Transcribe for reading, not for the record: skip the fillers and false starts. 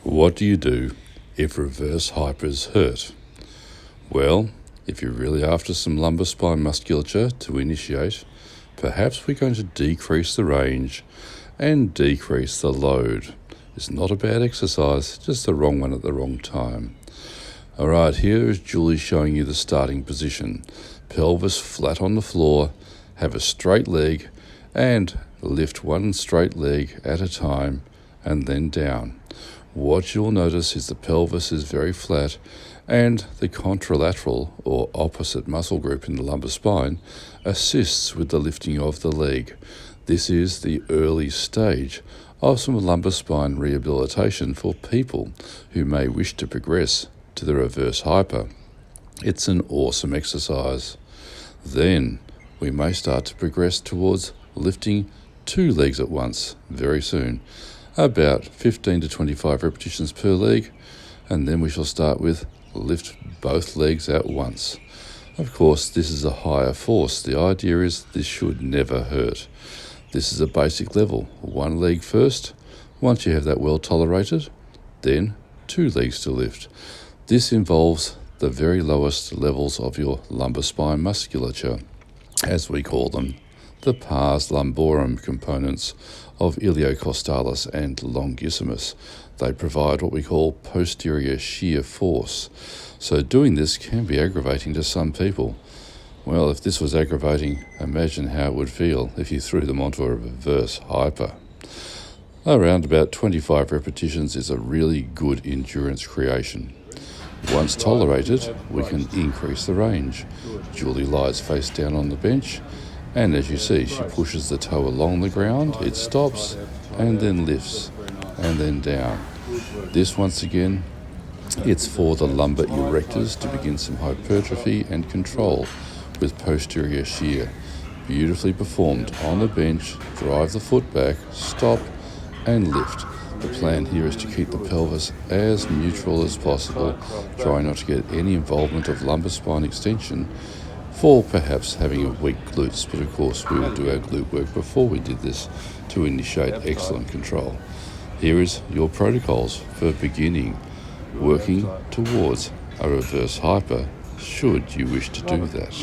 What do you do if reverse hypers hurt? Well, if you're really after some lumbar spine musculature to initiate, perhaps we're going to decrease the range and decrease the load. It's not a bad exercise, just the wrong one at the wrong time. Alright, here is Julie showing you the starting position. Pelvis flat on the floor, have a straight leg, and lift one straight leg at a time and then down. What you'll notice is the pelvis is very flat and the contralateral or opposite muscle group in the lumbar spine assists with the lifting of the leg. This is the early stage of some lumbar spine rehabilitation for people who may wish to progress to the reverse hyper. It's an awesome exercise. Then we may start to progress towards lifting two legs at once very soon. About 15 to 25 repetitions per leg, and then we shall start with lift both legs at once. Of course, this is a higher force. The idea is this should never hurt. This is a basic level. One leg first. Once you have that well tolerated, then two legs to lift. This involves the very lowest levels of your lumbar spine musculature, as we call them, the pars lumborum components of iliocostalis and longissimus. They provide what we call posterior shear force. So doing this can be aggravating to some people. Well, if this was aggravating, imagine how it would feel if you threw them onto a reverse hyper. Around about 25 repetitions is a really good endurance creation. Once tolerated, we can increase the range. Julie lies face down on the bench, and as you see, she pushes the toe along the ground, it stops, and then lifts, and then down. This, once again, it's for the lumbar erectors to begin some hypertrophy and control with posterior shear. Beautifully performed on the bench, drive the foot back, stop, and lift. The plan here is to keep the pelvis as neutral as possible, try not to get any involvement of lumbar spine extension, for perhaps having a weak glutes, but of course we will do our glute work before we did this to initiate excellent control. Here is your protocols for beginning working towards a reverse hyper, should you wish to do that.